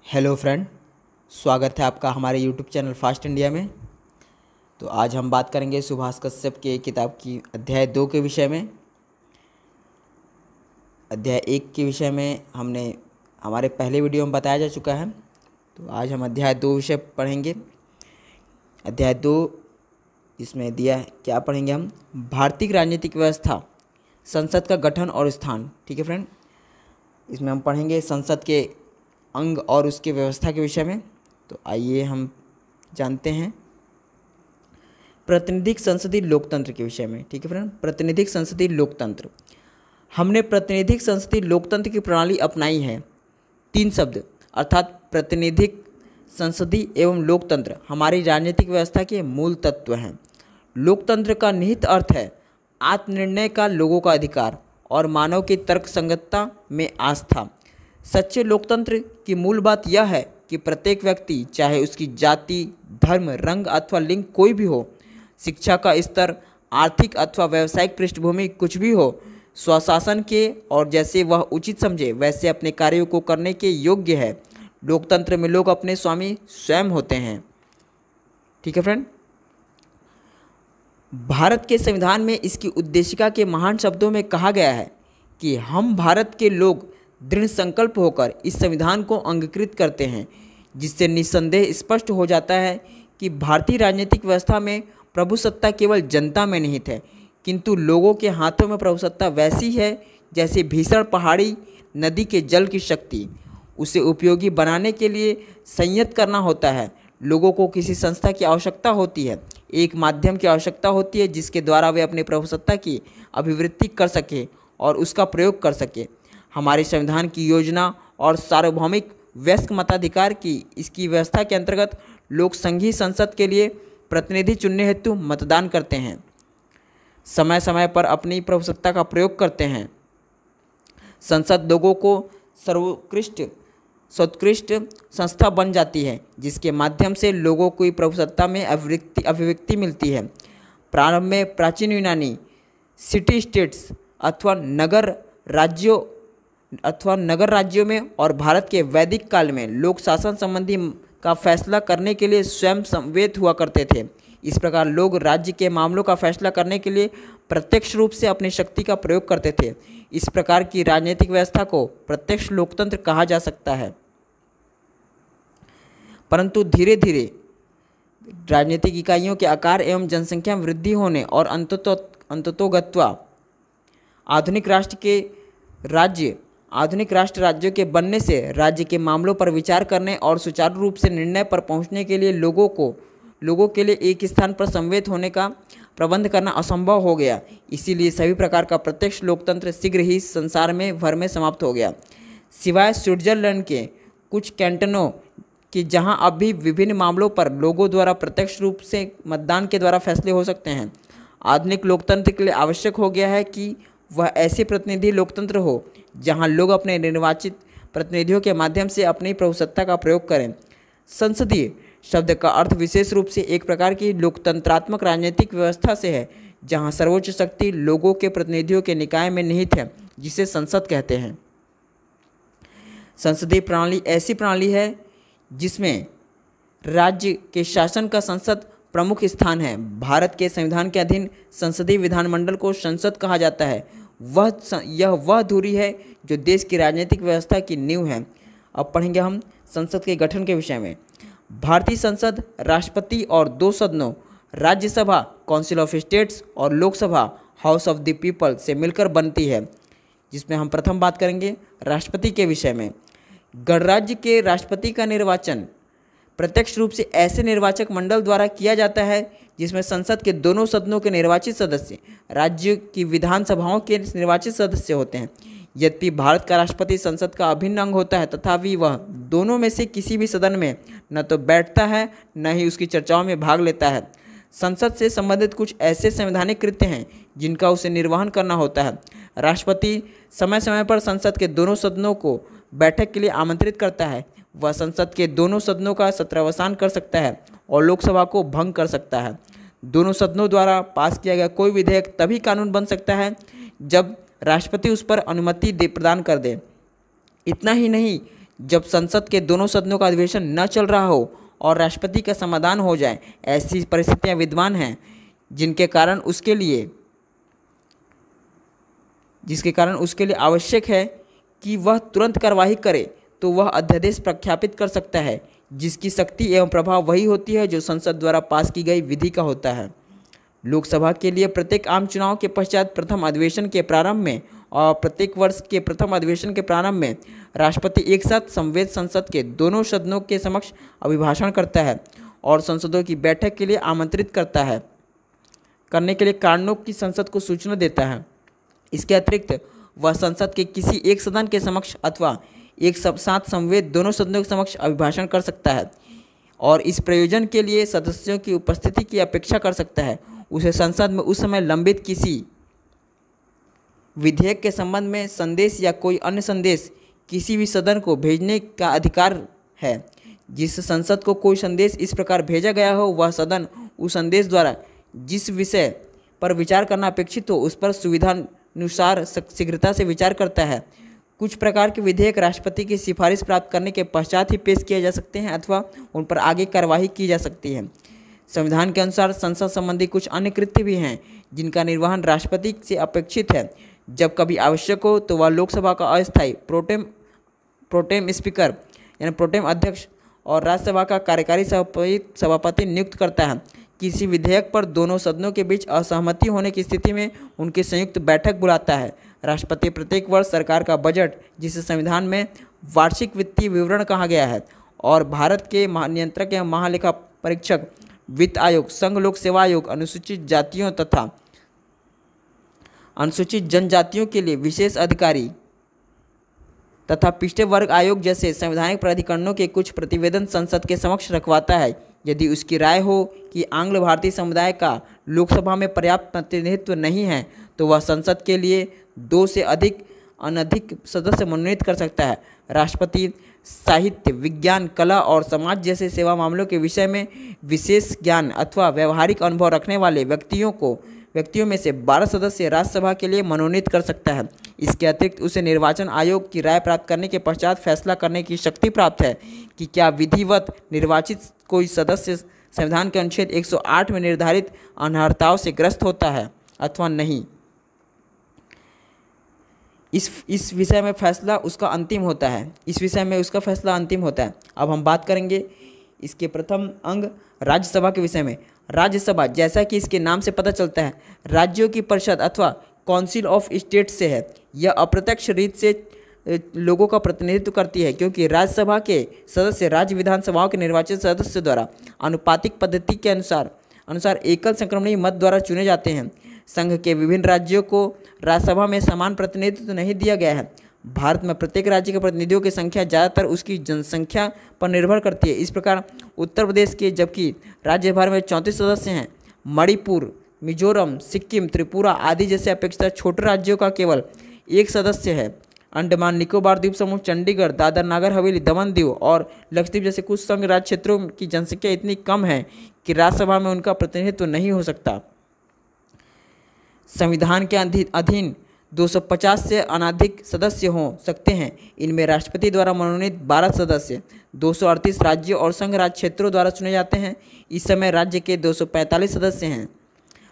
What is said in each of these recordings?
Hello friend, स्वागत है आपका हमारे यूट्यूब चैनल फास्ट इंडिया में। तो आज हम बात करेंगे सुभाष कश्यप के किताब की अध्याय 2 के विषय में। अध्याय 1 के विषय में हमने हमारे पहले वीडियो में बताया जा चुका है। तो आज हम अध्याय 2 विषय पढ़ेंगे। अध्याय 2 इसमें दिया है, क्या पढ़ेंगे हम? भारतीय राजनीतिक व्यवस्था, संसद का गठन और स्थान। ठीक है फ्रेंड, इसमें हम पढ़ेंगे संसद के अंग और उसके व्यवस्था के विषय में। तो आइए हम जानते हैं प्रातिनिधिक संसदीय लोकतंत्र के विषय में। ठीक है फ्रेंड, प्रातिनिधिक संसदीय लोकतंत्र। हमने प्रातिनिधिक संसदीय लोकतंत्र की प्रणाली अपनाई है। 3 शब्द अर्थात प्रातिनिधिक, संसदीय एवं लोकतंत्र हमारी राजनीतिक व्यवस्था के मूल तत्व हैं। लोकतंत्र का निहित अर्थ है आत्मनिर्णय का लोगों का अधिकार और मानव की तर्कसंगतता में आस्था। सच्चे लोकतंत्र की मूल बात यह है कि प्रत्येक व्यक्ति, चाहे उसकी जाति, धर्म, रंग अथवा लिंग कोई भी हो, शिक्षा का स्तर, आर्थिक अथवा व्यावसायिक पृष्ठभूमि कुछ भी हो, स्वशासन के और जैसे वह उचित समझे वैसे अपने कार्यों को करने के योग्य है। लोकतंत्र में लोग अपने स्वामी स्वयं होते हैं। ठीक है फ्रेंड, भारत के संविधान में इसकी उद्देशिका के महान शब्दों में कहा गया है कि हम भारत के लोग दृढ़ संकल्प होकर इस संविधान को अंगीकृत करते हैं, जिससे निस्संदेह स्पष्ट हो जाता है कि भारतीय राजनीतिक व्यवस्था में प्रभुसत्ता केवल जनता में निहित है, किंतु लोगों के हाथों में प्रभुसत्ता वैसी है जैसे भीषण पहाड़ी नदी के जल की शक्ति। उसे उपयोगी बनाने के लिए संयत करना होता है। लोगों को किसी संस्था की आवश्यकता होती है, एक माध्यम की आवश्यकता होती है जिसके द्वारा वे अपनी प्रभुसत्ता की अभिवृद्धि कर सके और उसका प्रयोग कर सके। हमारे संविधान की योजना और सार्वभौमिक वयस्क मताधिकार की इसकी व्यवस्था के अंतर्गत लोग संघीय संसद के लिए प्रतिनिधि चुनने हेतु मतदान करते हैं, समय समय पर अपनी प्रभुसत्ता का प्रयोग करते हैं। संसद लोगों को सर्वोत्कृष्ट संस्था बन जाती है, जिसके माध्यम से लोगों को प्रभुसत्ता में अभिव्यक्ति मिलती है। प्रारंभ में प्राचीन यूनानी सिटी स्टेट्स अथवा नगर राज्यों में और भारत के वैदिक काल में लोग शासन संबंधी का फैसला करने के लिए स्वयं संवेद हुआ करते थे। इस प्रकार लोग राज्य के मामलों का फैसला करने के लिए प्रत्यक्ष रूप से अपनी शक्ति का प्रयोग करते थे। इस प्रकार की राजनीतिक व्यवस्था को प्रत्यक्ष लोकतंत्र कहा जा सकता है। परंतु धीरे धीरे राजनीतिक इकाइयों के आकार एवं जनसंख्या में वृद्धि होने और अंततोगत्वा आधुनिक राष्ट्र राज्यों के बनने से राज्य के मामलों पर विचार करने और सुचारू रूप से निर्णय पर पहुंचने के लिए लोगों के लिए एक स्थान पर समवेत होने का प्रबंध करना असंभव हो गया। इसीलिए सभी प्रकार का प्रत्यक्ष लोकतंत्र शीघ्र ही संसार में भर में समाप्त हो गया, सिवाय स्विट्जरलैंड के कुछ कैंटनों कि जहां अब भी विभिन्न मामलों पर लोगों द्वारा प्रत्यक्ष रूप से मतदान के द्वारा फैसले हो सकते हैं। आधुनिक लोकतंत्र के लिए आवश्यक हो गया है कि वह ऐसे प्रतिनिधि लोकतंत्र हो जहां लोग अपने निर्वाचित प्रतिनिधियों के माध्यम से अपनी प्रभुसत्ता का प्रयोग करें। संसदीय शब्द का अर्थ विशेष रूप से एक प्रकार की लोकतंत्रात्मक राजनीतिक व्यवस्था से है, जहां सर्वोच्च शक्ति लोगों के प्रतिनिधियों के निकाय में निहित है, जिसे संसद कहते हैं। संसदीय प्रणाली ऐसी प्रणाली है जिसमें राज्य के शासन का संसद प्रमुख स्थान है। भारत के संविधान के अधीन संसदीय विधानमंडल को संसद कहा जाता है। यह वह धुरी है जो देश की राजनीतिक व्यवस्था की नींव है। अब पढ़ेंगे हम संसद के गठन के विषय में। भारतीय संसद राष्ट्रपति और 2 सदनों, राज्यसभा काउंसिल ऑफ स्टेट्स और Lok Sabha house of the people से मिलकर बनती है, जिसमें हम प्रथम बात करेंगे राष्ट्रपति के विषय में। गणराज्य के राष्ट्रपति का निर्वाचन प्रत्यक्ष रूप से ऐसे निर्वाचक मंडल द्वारा किया जाता है जिसमें संसद के दोनों सदनों के निर्वाचित सदस्य राज्य की विधानसभाओं के निर्वाचित सदस्य होते हैं। यद्यपि भारत का राष्ट्रपति संसद का अभिन्न अंग होता है, तथापि वह दोनों में से किसी भी सदन में न तो बैठता है न ही उसकी चर्चाओं में भाग लेता है। संसद से संबंधित कुछ ऐसे संवैधानिक कृत्य हैं जिनका उसे निर्वहन करना होता है। राष्ट्रपति समय समय पर संसद के दोनों सदनों को बैठक के लिए आमंत्रित करता है। वह संसद के दोनों सदनों का सत्रावसान कर सकता है और लोकसभा को भंग कर सकता है। दोनों सदनों द्वारा पास किया गया कोई विधेयक तभी कानून बन सकता है जब राष्ट्रपति उस पर अनुमति प्रदान कर दे। इतना ही नहीं, जब संसद के दोनों सदनों का अधिवेशन न चल रहा हो और राष्ट्रपति का समाधान हो जाए, ऐसी परिस्थितियां विद्यमान हैं जिसके कारण उसके लिए आवश्यक है कि वह तुरंत कार्रवाई करे, तो वह अध्यादेश प्रख्यापित कर सकता है, जिसकी शक्ति एवं प्रभाव वही होती है जो संसद द्वारा पास की गई विधि का होता है। लोकसभा के लिए प्रत्येक आम चुनाव के पश्चात प्रथम अधिवेशन के प्रारंभ में और प्रत्येक वर्ष के प्रथम अधिवेशन के प्रारंभ में राष्ट्रपति एक साथ संवेद संसद के दोनों सदनों के समक्ष अभिभाषण करता है और संसदों की बैठक के लिए आमंत्रित करने के लिए कारणों की संसद को सूचना देता है। इसके अतिरिक्त वह संसद के किसी एक सदन के समक्ष अथवा एक साथ संवेद दोनों सदनों के समक्ष अभिभाषण कर सकता है और इस प्रयोजन के लिए सदस्यों की उपस्थिति की अपेक्षा कर सकता है। उसे संसद में उस समय लंबित किसी विधेयक के संबंध में संदेश या कोई अन्य संदेश किसी भी सदन को भेजने का अधिकार है। जिस संसद को कोई संदेश इस प्रकार भेजा गया हो, वह सदन उस संदेश द्वारा जिस विषय पर विचार करना अपेक्षित हो उस पर सुविधानुसार शीघ्रता से विचार करता है। कुछ प्रकार के विधेयक राष्ट्रपति की सिफारिश प्राप्त करने के पश्चात ही पेश किए जा सकते हैं अथवा उन पर आगे कार्यवाही की जा सकती है। संविधान के अनुसार संसद संबंधी कुछ अन्य कृत्य भी हैं जिनका निर्वहन राष्ट्रपति से अपेक्षित है। जब कभी आवश्यक हो तो वह लोकसभा का अस्थायी प्रोटेम स्पीकर यानी प्रोटेम अध्यक्ष और राज्यसभा का कार्यकारी सभापति नियुक्त करता है। किसी विधेयक पर दोनों सदनों के बीच असहमति होने की स्थिति में उनकी संयुक्त बैठक बुलाता है। राष्ट्रपति प्रत्येक वर्ष सरकार का बजट, जिसे संविधान में वार्षिक वित्तीय विवरण कहा गया है, और भारत के नियंत्रक एवं महालेखा परीक्षक, वित्त आयोग, संघ लोक सेवा आयोग, अनुसूचित जातियों तथा अनुसूचित जनजातियों के लिए विशेष अधिकारी तथा पिछड़े वर्ग आयोग जैसे संवैधानिक प्राधिकरणों के कुछ प्रतिवेदन संसद के समक्ष रखवाता है। यदि उसकी राय हो कि आंग्ल भारतीय समुदाय का लोकसभा में पर्याप्त प्रतिनिधित्व नहीं है, तो वह संसद के लिए 2 से अनधिक सदस्य मनोनीत कर सकता है। राष्ट्रपति साहित्य, विज्ञान, कला और समाज जैसे सेवा मामलों के विषय में विशेष ज्ञान अथवा व्यवहारिक अनुभव रखने वाले व्यक्तियों में से 12 सदस्य राज्यसभा के लिए मनोनीत कर सकता है। इसके अतिरिक्त उसे निर्वाचन आयोग की राय प्राप्त करने के पश्चात फैसला करने की शक्ति प्राप्त है कि क्या विधिवत निर्वाचित कोई सदस्य संविधान के अनुच्छेद 108 में निर्धारित अनर्हताओं से ग्रस्त होता है अथवा नहीं। इस विषय में फैसला उसका अंतिम होता है। अब हम बात करेंगे इसके प्रथम अंग राज्यसभा के विषय में। राज्यसभा, जैसा कि इसके नाम से पता चलता है, राज्यों की परिषद अथवा काउंसिल ऑफ स्टेट्स से है। यह अप्रत्यक्ष रीत से लोगों का प्रतिनिधित्व करती है, क्योंकि राज्यसभा के सदस्य राज्य विधानसभाओं के निर्वाचित सदस्यों द्वारा अनुपातिक पद्धति के अनुसार एकल संक्रमणीय मत द्वारा चुने जाते हैं। संघ के विभिन्न राज्यों को राज्यसभा में समान प्रतिनिधित्व नहीं दिया गया है। भारत में प्रत्येक राज्य के प्रतिनिधियों की संख्या ज़्यादातर उसकी जनसंख्या पर निर्भर करती है। इस प्रकार उत्तर प्रदेश के जबकि राज्य भर में 34 सदस्य हैं, मणिपुर, मिजोरम, सिक्किम, त्रिपुरा आदि जैसे अपेक्षाकृत छोटे राज्यों का केवल 1 सदस्य है। अंडमान निकोबार द्वीप समूह, चंडीगढ़, दादर नागर हवेली, दमन दीव और लक्षद्वीप जैसे कुछ संघ राज्य क्षेत्रों की जनसंख्या इतनी कम है कि राज्यसभा में उनका प्रतिनिधित्व नहीं हो सकता। संविधान के अधीन 250 से अनधिक सदस्य हो सकते हैं। इनमें राष्ट्रपति द्वारा मनोनीत 12 सदस्य 238 राज्यों और संघ राज्य क्षेत्रों द्वारा चुने जाते हैं। इस समय राज्य के 245 सदस्य हैं।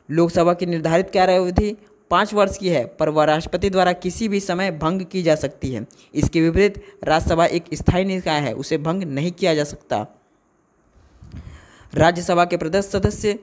लोकसभा की निर्धारित कार्यावधि 5 वर्ष की है, पर वह राष्ट्रपति द्वारा किसी भी समय भंग की जा सकती है। इसके विपरीत राज्यसभा एक स्थायी निकाय है, उसे भंग नहीं किया जा सकता। राज्यसभा के प्रत्येक सदस्य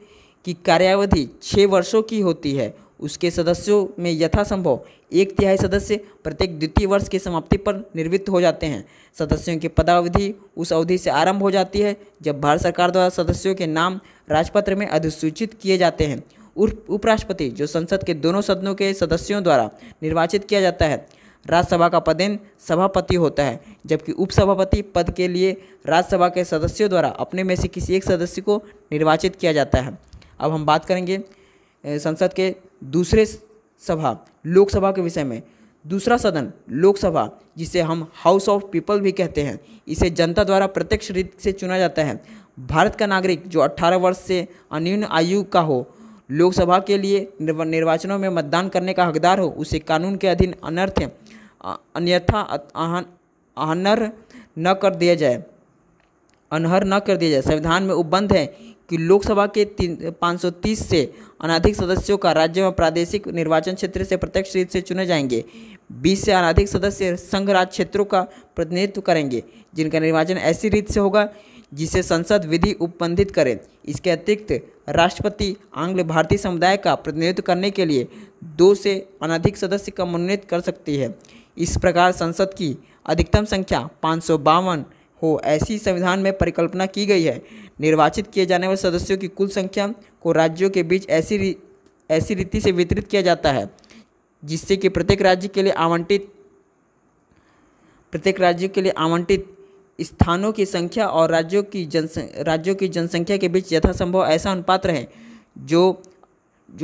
की कार्यावधि 6 वर्षों की होती है। उसके सदस्यों में यथासंभव 1/3 सदस्य प्रत्येक द्वितीय वर्ष की समाप्ति पर निवृत्त हो जाते हैं। सदस्यों की पदावधि उस अवधि से आरंभ हो जाती है जब भारत सरकार द्वारा सदस्यों के नाम राजपत्र में अधिसूचित किए जाते हैं। उपराष्ट्रपति, जो संसद के दोनों सदनों के सदस्यों द्वारा निर्वाचित किया जाता है, राज्यसभा का पदेन सभापति होता है, जबकि उपसभापति पद के लिए राज्यसभा के सदस्यों द्वारा अपने में से किसी एक सदस्य को निर्वाचित किया जाता है। अब हम बात करेंगे संसद के दूसरे सभा लोकसभा के विषय में। दूसरा सदन लोकसभा, जिसे हम हाउस ऑफ पीपल भी कहते हैं, इसे जनता द्वारा प्रत्यक्ष रीति से चुना जाता है। भारत का नागरिक जो 18 वर्ष से अन्यून आयु का हो, लोकसभा के लिए निर्वाचनों में मतदान करने का हकदार हो, उसे कानून के अधीन अन्यथा अनर्ह न कर दिया जाए अनहर न कर दिया जाए। संविधान में उपबंध है कि लोकसभा के 530 से अनधिक सदस्यों का राज्य में प्रादेशिक निर्वाचन क्षेत्र से प्रत्यक्ष रीत से चुने जाएंगे। 20 से अनधिक सदस्य संघ राज्य क्षेत्रों का प्रतिनिधित्व करेंगे, जिनका निर्वाचन ऐसी रीत से होगा जिसे संसद विधि उपबंधित करे। इसके अतिरिक्त राष्ट्रपति आंग्ल भारतीय समुदाय का प्रतिनिधित्व करने के लिए 2 से अनधिक सदस्य का मनोनीत कर सकती है। इस प्रकार संसद की अधिकतम संख्या 552 हो, ऐसी संविधान में परिकल्पना की गई है। निर्वाचित किए जाने वाले सदस्यों की कुल संख्या को राज्यों के बीच ऐसी रीति से वितरित किया जाता है जिससे कि प्रत्येक राज्य के लिए आवंटित स्थानों की संख्या और राज्यों की जनसंख्या के बीच यथासंभव ऐसा अनुपात रहे जो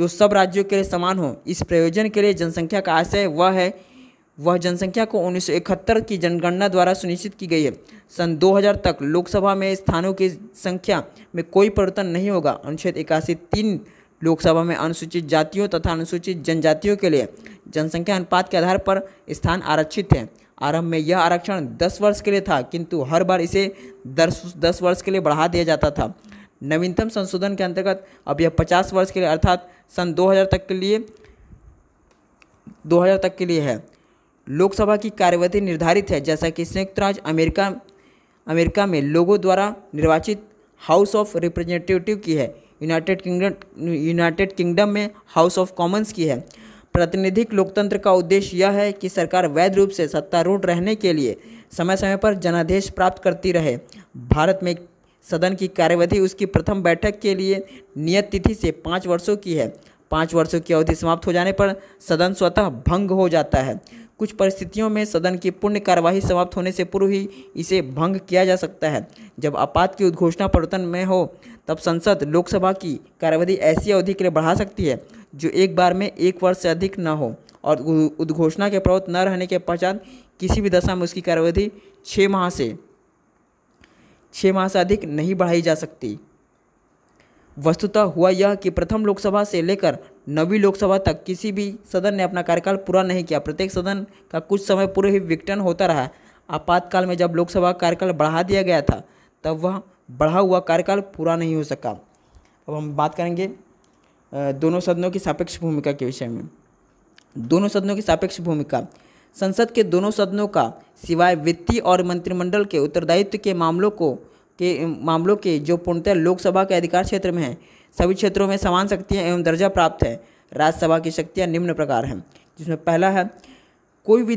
सब राज्यों के लिए समान हो। इस प्रयोजन के लिए जनसंख्या का आशय वह जनसंख्या को 1971 की जनगणना द्वारा सुनिश्चित की गई है। सन 2000 तक लोकसभा में स्थानों की संख्या में कोई परिवर्तन नहीं होगा। अनुच्छेद 81(3) लोकसभा में अनुसूचित जातियों तथा अनुसूचित जनजातियों के लिए जनसंख्या अनुपात के आधार पर स्थान आरक्षित है। आरंभ में यह आरक्षण 10 वर्ष के लिए था, किंतु हर बार इसे 10 वर्ष के लिए बढ़ा दिया जाता था। नवीनतम संशोधन के अंतर्गत अब यह 50 वर्ष के लिए अर्थात सन 2000 तक के लिए है। लोकसभा की कार्यविधि निर्धारित है जैसा कि संयुक्त राज्य अमेरिका में लोगों द्वारा निर्वाचित हाउस ऑफ रिप्रेजेंटेटिव की है। यूनाइटेड किंगडम में हाउस ऑफ कॉमन्स की है। प्रातिनिधिक लोकतंत्र का उद्देश्य यह है कि सरकार वैध रूप से सत्तारूढ़ रहने के लिए समय समय पर जनादेश प्राप्त करती रहे। भारत में सदन की कार्यविधि उसकी प्रथम बैठक के लिए नियत तिथि से 5 वर्षों की है। 5 वर्षों की अवधि समाप्त हो जाने पर सदन स्वतः भंग हो जाता है। कुछ परिस्थितियों में सदन की पूर्ण कार्यवाही समाप्त होने से पूर्व ही इसे भंग किया जा सकता है। जब आपात की उद्घोषणा प्रवर्तन में हो तब संसद लोकसभा की कार्यविधि ऐसी अवधि के लिए बढ़ा सकती है जो एक बार में 1 वर्ष से अधिक न हो और उद्घोषणा के प्रवृत्त न रहने के पश्चात किसी भी दशा में उसकी कार्यविधि 6 माह से अधिक नहीं बढ़ाई जा सकती। वस्तुतः हुआ यह कि प्रथम लोकसभा से लेकर 9वीं लोकसभा तक किसी भी सदन ने अपना कार्यकाल पूरा नहीं किया। प्रत्येक सदन का कुछ समय पूर्व ही विघटन होता रहा। आपातकाल में जब लोकसभा का कार्यकाल बढ़ा दिया गया था तब वह बढ़ा हुआ कार्यकाल पूरा नहीं हो सका। अब हम बात करेंगे दोनों सदनों की सापेक्ष भूमिका के विषय में। दोनों सदनों की सापेक्ष भूमिका। संसद के दोनों सदनों का सिवाय वित्तीय और मंत्रिमंडल के उत्तरदायित्व के मामलों के जो पूर्णतः लोकसभा के अधिकार क्षेत्र में है, सभी क्षेत्रों में समान शक्तियाँ एवं दर्जा प्राप्त है। राज्यसभा की शक्तियाँ निम्न प्रकार हैं, जिसमें पहला है कोई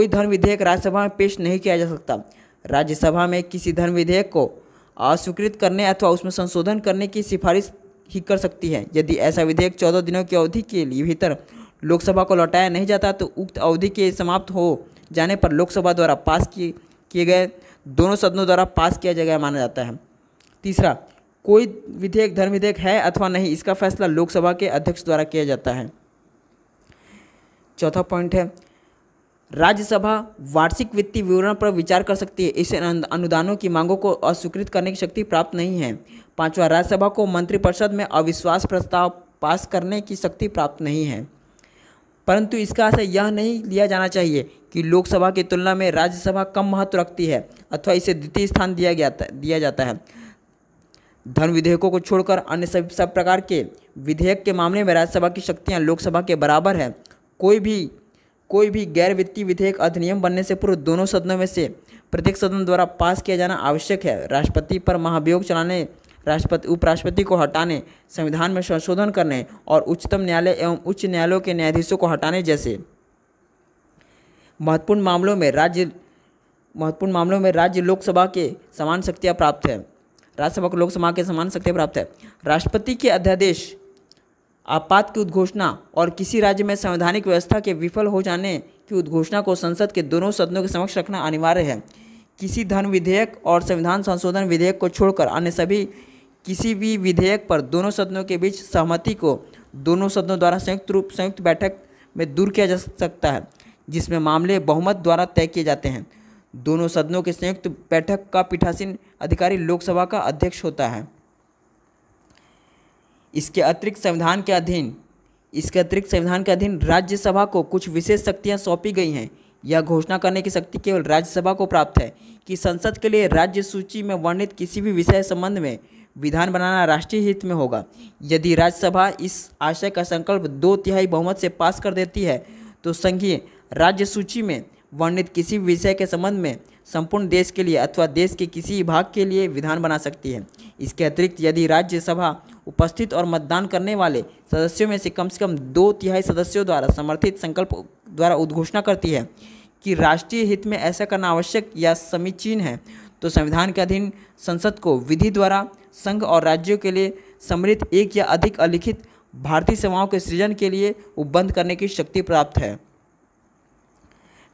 धन विधेयक राज्यसभा में पेश नहीं किया जा सकता। राज्यसभा में किसी धन विधेयक को अस्वीकृत करने अथवा उसमें संशोधन करने की सिफारिश ही कर सकती है। यदि ऐसा विधेयक 14 दिनों की अवधि के लिए भीतर लोकसभा को लौटाया नहीं जाता तो उक्त अवधि के समाप्त हो जाने पर लोकसभा द्वारा पास किए गए दोनों सदनों द्वारा पास किया जाएगा माना जाता है। तीसरा, कोई विधेयक धन विधेयक है अथवा नहीं, इसका फैसला लोकसभा के अध्यक्ष द्वारा किया जाता है। चौथा पॉइंट है राज्यसभा वार्षिक वित्तीय विवरण पर विचार कर सकती है। इसे अनुदानों की मांगों को अस्वीकृत करने की शक्ति प्राप्त नहीं है। पांचवा, राज्यसभा को मंत्रिपरिषद में अविश्वास प्रस्ताव पास करने की शक्ति प्राप्त नहीं है। परंतु इसका आशय यह नहीं लिया जाना चाहिए कि लोकसभा की तुलना में राज्यसभा कम महत्व रखती है अथवा इसे द्वितीय स्थान दिया जाता है। धन विधेयकों को छोड़कर अन्य सब प्रकार के विधेयक के मामले में राज्यसभा की शक्तियां लोकसभा के बराबर है। कोई भी गैर वित्तीय विधेयक अधिनियम बनने से पूर्व दोनों सदनों में से प्रत्येक सदन द्वारा पास किया जाना आवश्यक है। राष्ट्रपति पर महाभियोग चलाने, उपराष्ट्रपति को हटाने, संविधान में संशोधन करने और उच्चतम न्यायालय एवं उच्च न्यायालयों के न्यायाधीशों को हटाने जैसे महत्वपूर्ण मामलों में राज्य लोकसभा के समान शक्तियाँ प्राप्त है। राज्यसभा को लोकसभा के समान शक्तियाँ प्राप्त है। राष्ट्रपति के अध्यादेश, आपात की उद्घोषणा और किसी राज्य में संवैधानिक व्यवस्था के विफल हो जाने की उद्घोषणा को संसद के दोनों सदनों के समक्ष रखना अनिवार्य है। किसी धन विधेयक और संविधान संशोधन विधेयक को छोड़कर अन्य सभी किसी भी विधेयक पर दोनों सदनों के बीच सहमति को दोनों सदनों द्वारा संयुक्त बैठक में दूर किया जा सकता है, जिसमें मामले बहुमत द्वारा तय किए जाते हैं। दोनों सदनों के संयुक्त बैठक का पीठासीन अधिकारी लोकसभा का अध्यक्ष होता है। इसके अतिरिक्त संविधान के अधीन राज्यसभा को कुछ विशेष शक्तियां सौंपी गई हैं। यह घोषणा करने की शक्ति केवल राज्यसभा को प्राप्त है कि संसद के लिए राज्य सूची में वर्णित किसी भी विषय संबंध में विधान बनाना राष्ट्रीय हित में होगा। यदि राज्यसभा इस आशय का संकल्प 2/3 बहुमत से पास कर देती है तो संघीय राज्य सूची में वर्णित किसी भी विषय के संबंध में संपूर्ण देश के लिए अथवा देश के किसी भाग के लिए विधान बना सकती है। इसके अतिरिक्त यदि राज्यसभा उपस्थित और मतदान करने वाले सदस्यों में से कम 2/3 सदस्यों द्वारा समर्थित संकल्प द्वारा उद्घोषणा करती है कि राष्ट्रीय हित में ऐसा करना आवश्यक या समीचीन है, तो संविधान के अधीन संसद को विधि द्वारा संघ और राज्यों के लिए सम्मिलित एक या अधिक अलिखित भारतीय सेवाओं के सृजन के लिए उपबंध करने की शक्ति प्राप्त है।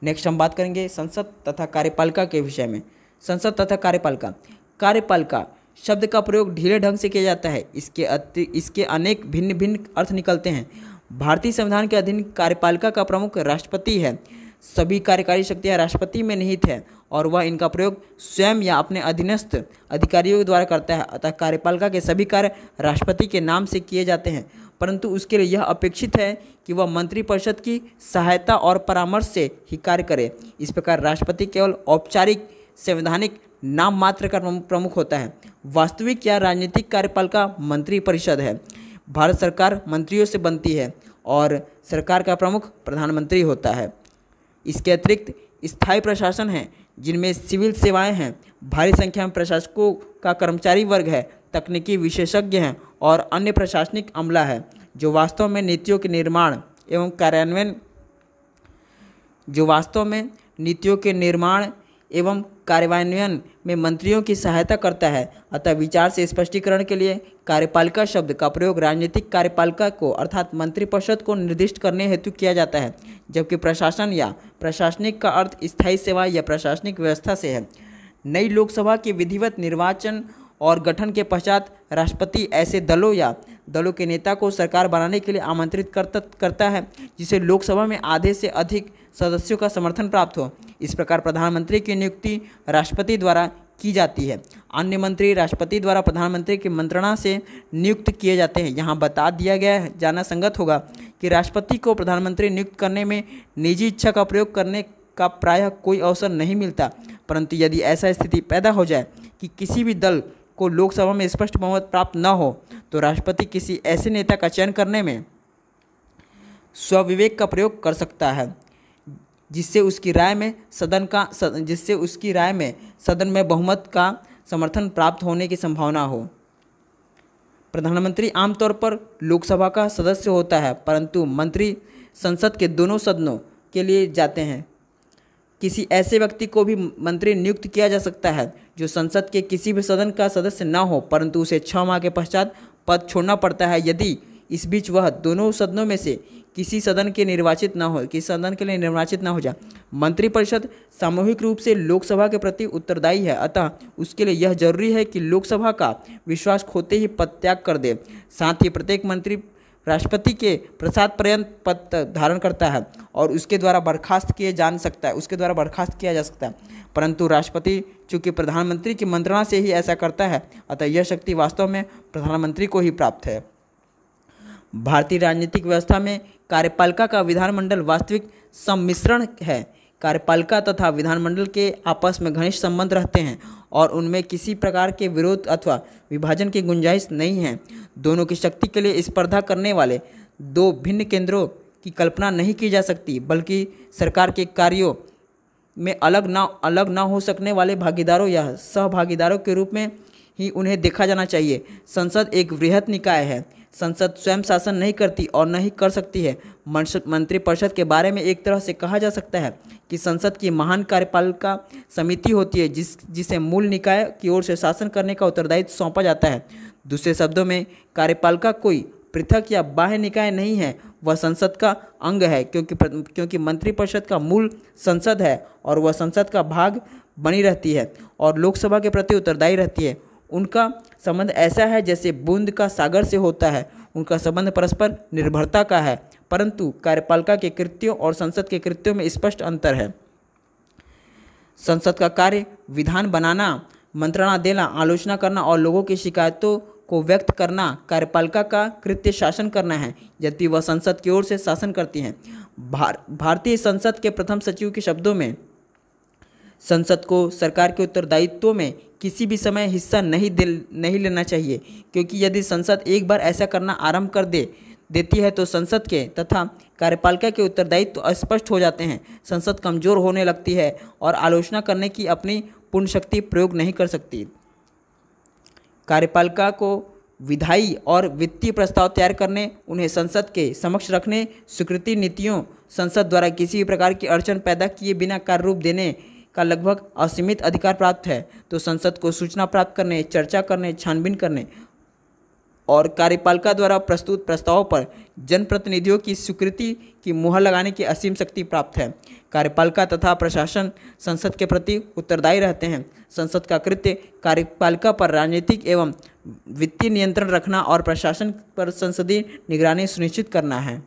नेक्स्ट हम बात करेंगे संसद तथा कार्यपालिका के विषय में। संसद तथा कार्यपालिका। कार्यपालिका शब्द का प्रयोग ढीले ढंग से किया जाता है। इसके अनेक भिन्न भिन्न अर्थ निकलते हैं। भारतीय संविधान के अधीन कार्यपालिका का प्रमुख राष्ट्रपति है। सभी कार्यकारी शक्तियां राष्ट्रपति में निहित है और वह इनका प्रयोग स्वयं या अपने अधीनस्थ अधिकारियों द्वारा करता है। अतः कार्यपालिका के सभी कार्य राष्ट्रपति के नाम से किए जाते हैं, परंतु उसके लिए यह अपेक्षित है कि वह मंत्रिपरिषद की सहायता और परामर्श से ही कार्य करे। इस प्रकार राष्ट्रपति केवल औपचारिक संवैधानिक नाम मात्र का प्रमुख होता है। वास्तविक या राजनीतिक कार्यपालिका मंत्रिपरिषद है। भारत सरकार मंत्रियों से बनती है और सरकार का प्रमुख प्रधानमंत्री होता है। इसके अतिरिक्त स्थायी प्रशासन है, जिनमें सिविल सेवाएं हैं, भारी संख्या में प्रशासकों का कर्मचारी वर्ग है, तकनीकी विशेषज्ञ हैं और अन्य प्रशासनिक अमला है, जो वास्तव में नीतियों के निर्माण एवं कार्यान्वयन में मंत्रियों की सहायता करता है। अतः विचार से स्पष्टीकरण के लिए कार्यपालिका शब्द का प्रयोग राजनीतिक कार्यपालिका को अर्थात मंत्रिपरिषद को निर्दिष्ट करने हेतु किया जाता है, जबकि प्रशासन या प्रशासनिक का अर्थ स्थायी सेवा या प्रशासनिक व्यवस्था से है। नई लोकसभा के विधिवत निर्वाचन और गठन के पश्चात राष्ट्रपति ऐसे दलों के नेता को सरकार बनाने के लिए आमंत्रित करता है जिसे लोकसभा में आधे से अधिक सदस्यों का समर्थन प्राप्त हो। इस प्रकार प्रधानमंत्री की नियुक्ति राष्ट्रपति द्वारा की जाती है। अन्य मंत्री राष्ट्रपति द्वारा प्रधानमंत्री की मंत्रणा से नियुक्त किए जाते हैं। यहाँ बता दिया गया जाना संगत होगा कि राष्ट्रपति को प्रधानमंत्री नियुक्त करने में निजी इच्छा का प्रयोग करने का प्रायः कोई अवसर नहीं मिलता, परंतु यदि ऐसा स्थिति पैदा हो जाए कि किसी भी दल को लोकसभा में स्पष्ट बहुमत प्राप्त न हो, तो राष्ट्रपति किसी ऐसे नेता का चयन करने में स्वविवेक का प्रयोग कर सकता है जिससे उसकी राय में सदन में बहुमत का समर्थन प्राप्त होने की संभावना हो। प्रधानमंत्री आमतौर पर लोकसभा का सदस्य होता है, परंतु मंत्री संसद के दोनों सदनों के लिए जाते हैं। किसी ऐसे व्यक्ति को भी मंत्री नियुक्त किया जा सकता है जो संसद के किसी भी सदन का सदस्य न हो, परंतु उसे 6 माह के पश्चात पद छोड़ना पड़ता है यदि इस बीच वह दोनों सदनों में से किसी सदन के लिए निर्वाचित न हो जाए। मंत्रिपरिषद सामूहिक रूप से लोकसभा के प्रति उत्तरदायी है, अतः उसके लिए यह जरूरी है कि लोकसभा का विश्वास खोते ही पद त्याग कर दे। साथ ही प्रत्येक मंत्री राष्ट्रपति के प्रसाद पर्यंत पद धारण करता है और उसके द्वारा बर्खास्त किया जा सकता है, परंतु राष्ट्रपति चूंकि प्रधानमंत्री की मंत्रणा से ही ऐसा करता है, अतः यह शक्ति वास्तव में प्रधानमंत्री को ही प्राप्त है। भारतीय राजनीतिक व्यवस्था में कार्यपालिका का विधानमंडल वास्तविक सम्मिश्रण है। कार्यपालिका तथा विधानमंडल के आपस में घनिष्ठ संबंध रहते हैं और उनमें किसी प्रकार के विरोध अथवा विभाजन की गुंजाइश नहीं है। दोनों की शक्ति के लिए स्पर्धा करने वाले दो भिन्न केंद्रों की कल्पना नहीं की जा सकती, बल्कि सरकार के कार्यों में अलग ना हो सकने वाले भागीदारों या सहभागीदारों के रूप में ही उन्हें देखा जाना चाहिए। संसद एक वृहत निकाय है। संसद स्वयं शासन नहीं करती और न ही कर सकती है। मंत्रिपरिषद के बारे में एक तरह से कहा जा सकता है कि संसद की महान कार्यपालिका समिति होती है जिसे मूल निकाय की ओर से शासन करने का उत्तरदायित्व सौंपा जाता है। दूसरे शब्दों में कार्यपालिका कोई पृथक या बाह्य निकाय नहीं है, वह संसद का अंग है, क्योंकि मंत्रिपरिषद का मूल संसद है और वह संसद का भाग बनी रहती है और लोकसभा के प्रति उत्तरदायी रहती है। उनका संबंध ऐसा है जैसे बूंद का सागर से होता है। उनका संबंध परस्पर निर्भरता का है, परंतु कार्यपालिका के कृत्यों और संसद के कृत्यों में स्पष्ट अंतर है। संसद का कार्य विधान बनाना, मंत्रणा देना, आलोचना करना और लोगों की शिकायतों को व्यक्त करना कार्यपालिका का कृत्य शासन करना है, जबकि वह संसद की ओर से शासन करती है। भारतीय संसद के प्रथम सचिव के शब्दों में संसद को सरकार के उत्तरदायित्वों में किसी भी समय हिस्सा नहीं लेना चाहिए, क्योंकि यदि संसद एक बार ऐसा करना आरंभ कर देती है तो संसद के तथा कार्यपालिका के उत्तरदायित्व अस्पष्ट हो जाते हैं। संसद कमजोर होने लगती है और आलोचना करने की अपनी पूर्ण शक्ति प्रयोग नहीं कर सकती। कार्यपालिका को विधायी और वित्तीय प्रस्ताव तैयार करने, उन्हें संसद के समक्ष रखने, स्वीकृति नीतियों, संसद द्वारा किसी भी प्रकार की अड़चन पैदा किए बिना कार्य रूप देने का लगभग असीमित अधिकार प्राप्त है। तो संसद को सूचना प्राप्त करने, चर्चा करने, छानबीन करने और कार्यपालिका द्वारा प्रस्तुत प्रस्तावों पर जनप्रतिनिधियों की स्वीकृति की मुहर लगाने की असीम शक्ति प्राप्त है। कार्यपालिका तथा प्रशासन संसद के प्रति उत्तरदायी रहते हैं। संसद का कृत्य कार्यपालिका पर राजनीतिक एवं वित्तीय नियंत्रण रखना और प्रशासन पर संसदीय निगरानी सुनिश्चित करना है।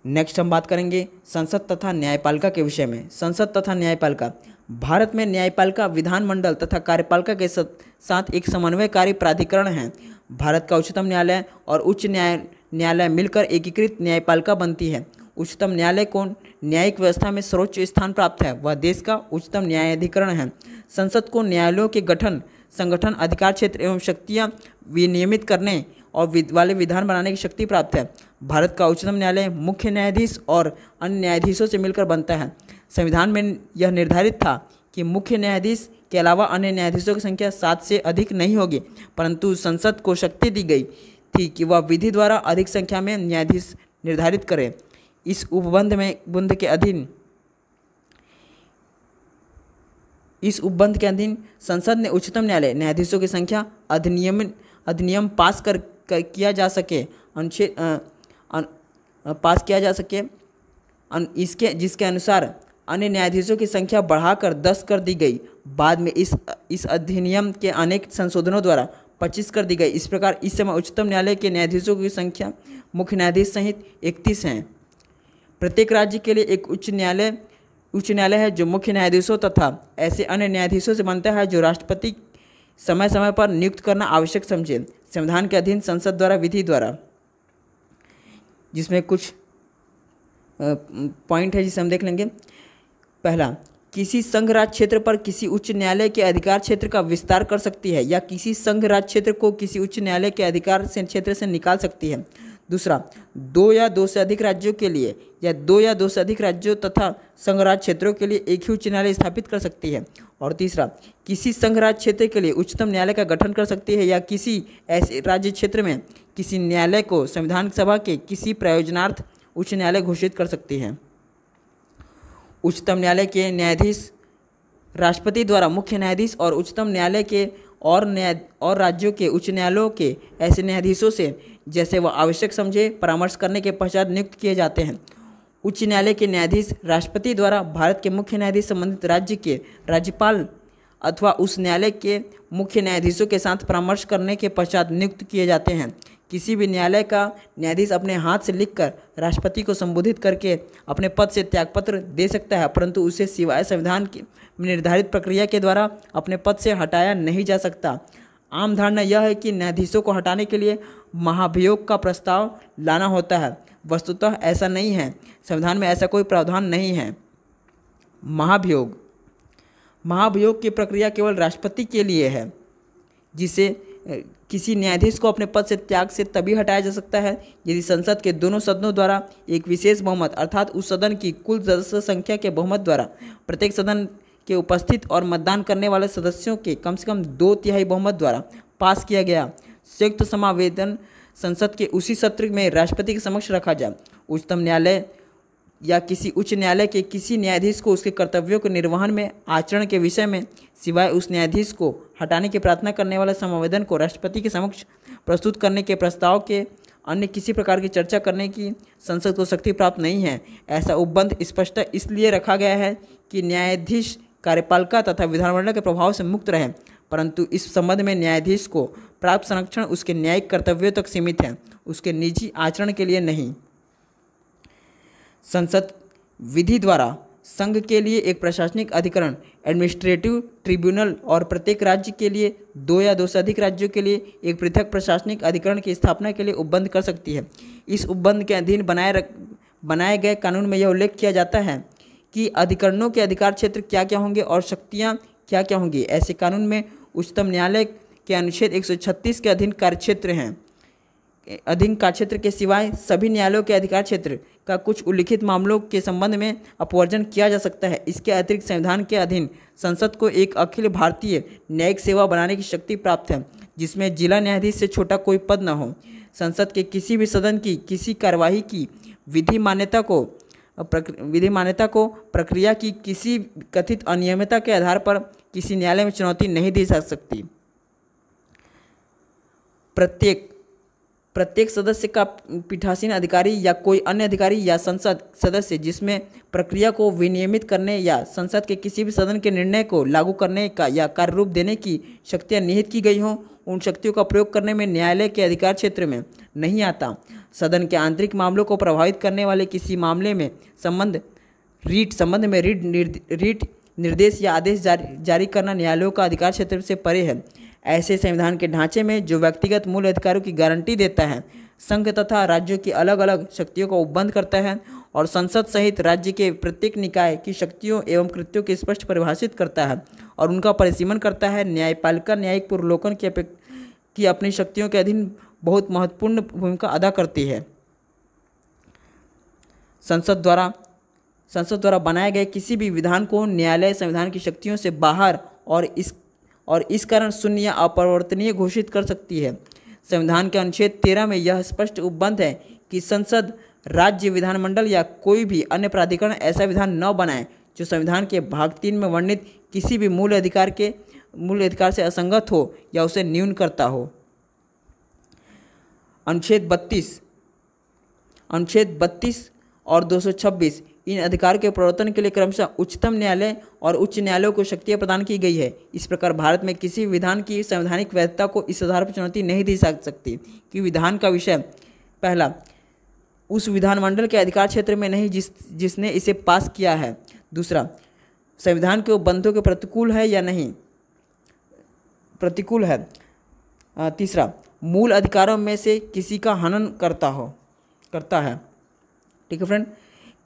नेक्स्ट हम बात करेंगे संसद तथा न्यायपालिका के विषय में। संसद तथा न्यायपालिका। भारत में न्यायपालिका विधानमंडल तथा कार्यपालिका के साथ एक समन्वयकारी प्राधिकरण है। भारत का उच्चतम न्यायालय और उच्च न्यायालय मिलकर एकीकृत न्यायपालिका बनती है। उच्चतम न्यायालय को न्यायिक व्यवस्था में सर्वोच्च स्थान प्राप्त है। वह देश का उच्चतम न्यायाधिकरण है। संसद को न्यायालयों के गठन, संगठन, अधिकार क्षेत्र एवं शक्तियाँ विनियमित करने और वाले विधान बनाने की शक्ति प्राप्त है। भारत का उच्चतम न्यायालय मुख्य न्यायाधीश और अन्य न्यायाधीशों से मिलकर बनता है। संविधान में यह निर्धारित था कि मुख्य न्यायाधीश के अलावा अन्य न्यायाधीशों की संख्या 7 से अधिक नहीं होगी, परंतु संसद को शक्ति दी गई थी कि वह विधि द्वारा अधिक संख्या में न्यायाधीश निर्धारित करे। इस उपबंध के अधीन संसद ने उच्चतम न्यायालय न्यायाधीशों की संख्या अधिनियम पास किया जा सके जिसके अनुसार अन्य न्यायाधीशों की संख्या बढ़ाकर 10 कर दी गई। बाद में इस अधिनियम के अनेक संशोधनों द्वारा 25 कर दी गई। इस प्रकार इस समय उच्चतम न्यायालय के न्यायाधीशों की संख्या मुख्य न्यायाधीश सहित 31 हैं। प्रत्येक राज्य के लिए एक उच्च न्यायालय है जो मुख्य न्यायाधीशों तथा ऐसे अन्य न्यायाधीशों से बनता है जो राष्ट्रपति समय समय पर नियुक्त करना आवश्यक समझे। संविधान के अधीन संसद द्वारा विधि द्वारा, जिसमें कुछ पॉइंट है जिसे हम देख लेंगे। पहला, किसी संघ राज्य क्षेत्र पर किसी उच्च न्यायालय के अधिकार क्षेत्र का विस्तार कर सकती है या किसी संघ राज्य क्षेत्र को किसी उच्च न्यायालय के अधिकार क्षेत्र से निकाल सकती है। दूसरा, 2 या 2 से अधिक राज्यों के लिए या 2 या 2 से अधिक राज्यों तथा संघ राज्य क्षेत्रों के लिए एक ही उच्च न्यायालय स्थापित कर सकती है। और तीसरा, किसी संघ राज्य क्षेत्र के लिए उच्चतम न्यायालय का गठन कर सकती है या किसी ऐसे राज्य क्षेत्र में किसी न्यायालय को संविधान सभा के किसी प्रयोजनार्थ उच्च न्यायालय घोषित कर सकती है। उच्चतम न्यायालय के न्यायाधीश राष्ट्रपति द्वारा मुख्य न्यायाधीश और उच्चतम न्यायालय के और राज्यों के उच्च न्यायालयों के ऐसे न्यायाधीशों से जैसे वह आवश्यक समझे परामर्श करने के पश्चात नियुक्त किए जाते हैं। उच्च न्यायालय के न्यायाधीश राष्ट्रपति द्वारा भारत के मुख्य न्यायाधीश संबंधित राज्य के राज्यपाल अथवा उस न्यायालय के मुख्य न्यायाधीशों के साथ परामर्श करने के पश्चात नियुक्त किए जाते हैं। किसी भी न्यायालय का न्यायाधीश अपने हाथ से लिखकर राष्ट्रपति को संबोधित करके अपने पद से त्यागपत्र दे सकता है, परंतु उसे सिवाय संविधान की निर्धारित प्रक्रिया के द्वारा अपने पद से हटाया नहीं जा सकता। आम धारणा यह है कि न्यायाधीशों को हटाने के लिए महाभियोग का प्रस्ताव लाना होता है। वस्तुतः ऐसा नहीं है। संविधान में ऐसा कोई प्रावधान नहीं है। महाभियोग की प्रक्रिया केवल राष्ट्रपति के लिए है, जिसे किसी न्यायाधीश को अपने पद से त्याग से तभी हटाया जा सकता है यदि संसद के दोनों सदनों द्वारा एक विशेष बहुमत अर्थात उस सदन की कुल सदस्य संख्या के बहुमत द्वारा प्रत्येक सदन के उपस्थित और मतदान करने वाले सदस्यों के कम से कम 2/3 बहुमत द्वारा पास किया गया संयुक्त समावेदन संसद के उसी सत्र में राष्ट्रपति के समक्ष रखा जाए। उच्चतम न्यायालय या किसी उच्च न्यायालय के किसी न्यायाधीश को उसके कर्तव्यों के निर्वहन में आचरण के विषय में सिवाय उस न्यायाधीश को हटाने की प्रार्थना करने वाले समावेदन को राष्ट्रपति के समक्ष प्रस्तुत करने के प्रस्ताव के अन्य किसी प्रकार की चर्चा करने की संसद को शक्ति प्राप्त नहीं है। ऐसा उपबंध स्पष्ट इसलिए रखा गया है कि न्यायाधीश कार्यपालिका तथा विधानमंडल के प्रभाव से मुक्त रहे, परंतु इस संबंध में न्यायाधीश को प्राप्त संरक्षण उसके न्यायिक कर्तव्यों तक सीमित है, उसके निजी आचरण के लिए नहीं। संसद विधि द्वारा संघ के लिए एक प्रशासनिक अधिकरण एडमिनिस्ट्रेटिव ट्रिब्यूनल और प्रत्येक राज्य के लिए 2 या 2 से अधिक राज्यों के लिए एक पृथक प्रशासनिक अधिकरण की स्थापना के लिए उपबंध कर सकती है। इस उपबंध के अधीन बनाए गए कानून में यह उल्लेख किया जाता है कि अधिकरणों के अधिकार क्षेत्र क्या क्या होंगे और शक्तियाँ क्या क्या होंगी। ऐसे कानून में उच्चतम न्यायालय के अनुच्छेद 136 के अधीन कार्यक्षेत्र हैं। अधीन कार्यक्षेत्र के सिवाय सभी न्यायालयों के अधिकार क्षेत्र का कुछ उल्लिखित मामलों के संबंध में अपवर्जन किया जा सकता है। इसके अतिरिक्त संविधान के अधीन संसद को एक अखिल भारतीय न्यायिक सेवा बनाने की शक्ति प्राप्त है, जिसमें जिला न्यायाधीश से छोटा कोई पद न हो। संसद के किसी भी सदन की किसी कार्यवाही की विधि मान्यता को प्रक्रिया की किसी कथित अनियमितता के आधार पर किसी न्यायालय में चुनौती नहीं दी जा सकती। प्रत्येक सदस्य का पीठासीन अधिकारी या कोई अन्य अधिकारी या संसद सदस्य जिसमें प्रक्रिया को विनियमित करने या संसद के किसी भी सदन के निर्णय को लागू करने का या कार्य रूप देने की शक्तियाँ निहित की गई हों, उन शक्तियों का प्रयोग करने में न्यायालय के अधिकार क्षेत्र में नहीं आता। सदन के आंतरिक मामलों को प्रभावित करने वाले किसी मामले में संबंध में रीट निर्देश या आदेश जारी करना न्यायालयों का अधिकार क्षेत्र से परे है। ऐसे संविधान के ढांचे में जो व्यक्तिगत मूल अधिकारों की गारंटी देता है, संघ तथा राज्यों की अलग अलग शक्तियों को उपबंध करता है और संसद सहित राज्य के प्रत्येक निकाय की शक्तियों एवं कृत्यों को स्पष्ट परिभाषित करता है और उनका परिसीमन करता है। न्यायपालिका न्यायिक पुनर्लोकन की अपनी शक्तियों के अधीन बहुत महत्वपूर्ण भूमिका अदा करती है। संसद द्वारा बनाए गए किसी भी विधान को न्यायालय संविधान की शक्तियों से बाहर और इस कारण शून्य या अपरिवर्तनीय घोषित कर सकती है। संविधान के अनुच्छेद 13 में यह स्पष्ट उपबंध है कि संसद, राज्य विधानमंडल या कोई भी अन्य प्राधिकरण ऐसा विधान न बनाए जो संविधान के भाग 3 में वर्णित किसी भी मूल अधिकार से असंगत हो या उसे न्यून करता हो। अनुच्छेद 32 और 226 इन अधिकार के प्रवर्तन के लिए क्रमशः उच्चतम न्यायालय और उच्च न्यायालयों को शक्तियाँ प्रदान की गई है। इस प्रकार भारत में किसी विधान की संवैधानिक वैधता को इस आधार पर चुनौती नहीं दी जा सकती कि विधान का विषय पहला उस विधानमंडल के अधिकार क्षेत्र में नहीं जिसने इसे पास किया है, दूसरा संविधान के उपबंधों के प्रतिकूल है या नहीं प्रतिकूल है, तीसरा मूल अधिकारों में से किसी का हनन करता है। ठीक है फ्रेंड,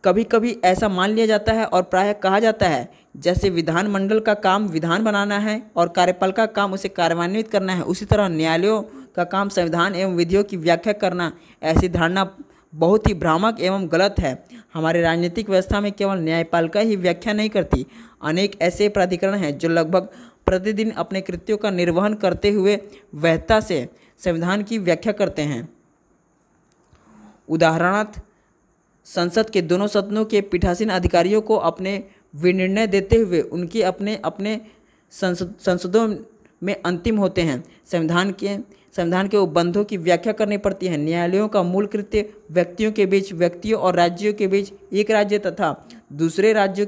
कभी कभी ऐसा मान लिया जाता है और प्रायः कहा जाता है जैसे विधानमंडल का काम विधान बनाना है और कार्यपालिका का काम उसे कार्यान्वित करना है, उसी तरह न्यायालयों का काम संविधान एवं विधियों की व्याख्या करना। ऐसी धारणा बहुत ही भ्रामक एवं गलत है। हमारे राजनीतिक व्यवस्था में केवल न्यायपालिका ही व्याख्या नहीं करती, अनेक ऐसे प्राधिकरण हैं जो लगभग प्रतिदिन अपने कृत्यों का निर्वहन करते हुए वैधता से संविधान की व्याख्या करते हैं। उदाहरणार्थ, संसद के दोनों सदनों के पीठासीन अधिकारियों को अपने विनिर्णय देते हुए उनके अपने संसदों में अंतिम होते हैं। संविधान के उपबंधों की व्याख्या करनी पड़ती है। न्यायालयों का मूल कृत्य व्यक्तियों के बीच, व्यक्तियों और राज्यों के बीच, एक राज्य तथा दूसरे राज्यों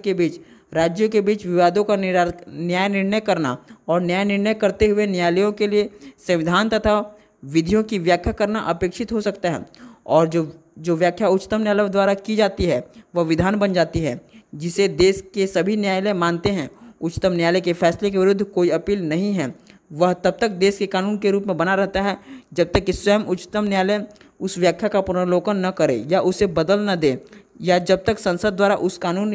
के बीच विवादों का न्याय निर्णय करना और न्याय निर्णय करते हुए न्यायालयों के लिए संविधान तथा विधियों की व्याख्या करना अपेक्षित हो सकता है और जो व्याख्या उच्चतम न्यायालय द्वारा की जाती है वह विधान बन जाती है जिसे देश के सभी न्यायालय मानते हैं। उच्चतम न्यायालय के फैसले के विरुद्ध कोई अपील नहीं है। वह तब तक देश के कानून के रूप में बना रहता है जब तक कि स्वयं उच्चतम न्यायालय उस व्याख्या का पुनर्लोकन न करे या उसे बदल न दे, या जब तक संसद द्वारा उस कानून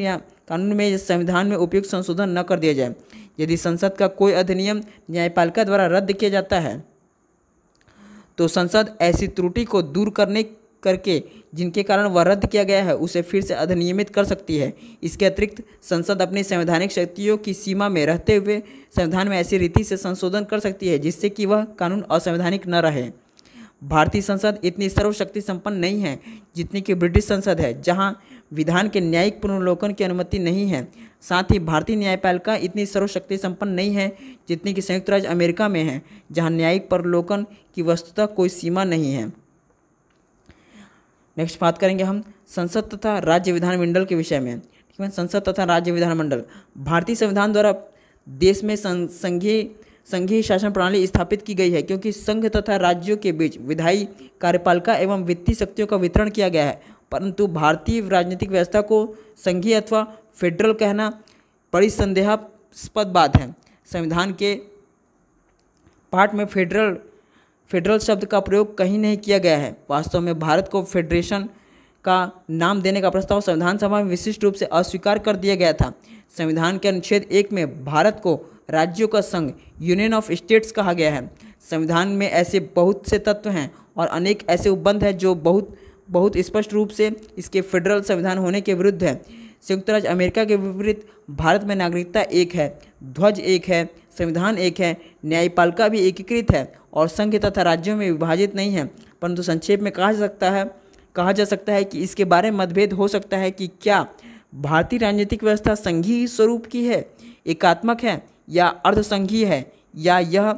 में या संविधान में उपयुक्त संशोधन न कर दिया जाए। यदि संसद का कोई अधिनियम न्यायपालिका द्वारा रद्द किया जाता है तो संसद ऐसी त्रुटि को दूर करके जिनके कारण वह रद्द किया गया है उसे फिर से अधिनियमित कर सकती है। इसके अतिरिक्त संसद अपनी संवैधानिक शक्तियों की सीमा में रहते हुए संविधान में ऐसी रीति से संशोधन कर सकती है जिससे कि वह कानून असंवैधानिक न रहे। भारतीय संसद इतनी सर्वशक्ति संपन्न नहीं है जितनी कि ब्रिटिश संसद है, जहाँ विधान के न्यायिक पुनर्लोकन की अनुमति नहीं है। साथ ही भारतीय न्यायपालिका इतनी सर्वशक्ति संपन्न नहीं है जितनी कि संयुक्त राज्य अमेरिका में है, जहाँ न्यायिक पुनर्लोकन की वस्तुतः कोई सीमा नहीं है। नेक्स्ट बात करेंगे हम संसद तथा राज्य विधानमंडल के विषय में। ठीक है, संसद तथा राज्य विधानमंडल। भारतीय संविधान द्वारा देश में संघीय शासन प्रणाली स्थापित की गई है क्योंकि संघ तथा राज्यों के बीच विधायी, कार्यपालिका एवं वित्तीय शक्तियों का वितरण किया गया है। परंतु भारतीय राजनीतिक व्यवस्था को संघीय अथवा फेडरल कहना बड़ी संदेहास्पद बात है। संविधान के पाठ में फेडरल शब्द का प्रयोग कहीं नहीं किया गया है। वास्तव में भारत को फेडरेशन का नाम देने का प्रस्ताव संविधान सभा में विशिष्ट रूप से अस्वीकार कर दिया गया था। संविधान के अनुच्छेद 1 में भारत को राज्यों का संघ यूनियन ऑफ स्टेट्स कहा गया है। संविधान में ऐसे बहुत से तत्व हैं और अनेक ऐसे उपबंध हैं जो बहुत स्पष्ट रूप से इसके फेडरल संविधान होने के विरुद्ध है। संयुक्त राज्य अमेरिका के विपरीत भारत में नागरिकता एक है, ध्वज एक है, संविधान एक है, न्यायपालिका भी एकीकृत है और संघ तथा राज्यों में विभाजित नहीं है। परंतु संक्षेप में कहा जा सकता है कि इसके बारे में मतभेद हो सकता है कि क्या भारतीय राजनीतिक व्यवस्था संघीय स्वरूप की है, एकात्मक है या अर्धसंघीय है, या यह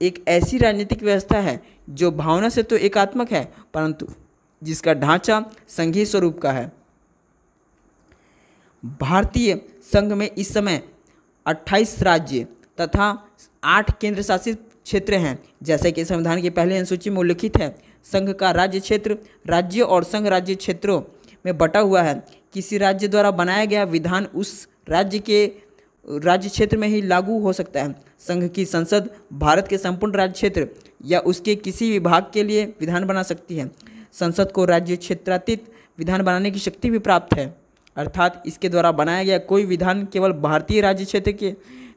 एक ऐसी राजनीतिक व्यवस्था है जो भावना से तो एकात्मक है परंतु जिसका ढांचा संघीय स्वरूप का है। भारतीय संघ में इस समय 28 राज्य तथा 8 केंद्र शासित क्षेत्र हैं। जैसे कि संविधान की पहली अनुसूची में उल्लिखित है, संघ का राज्य क्षेत्र राज्य और संघ राज्य क्षेत्रों में बटा हुआ है। किसी राज्य द्वारा बनाया गया विधान उस राज्य के राज्य क्षेत्र में ही लागू हो सकता है। संघ की संसद भारत के संपूर्ण राज्य क्षेत्र या उसके किसी विभाग के लिए विधान बना सकती है। संसद को राज्य क्षेत्रातीत विधान बनाने की शक्ति भी प्राप्त है, अर्थात इसके द्वारा बनाया गया कोई विधान केवल भारतीय राज्य क्षेत्र के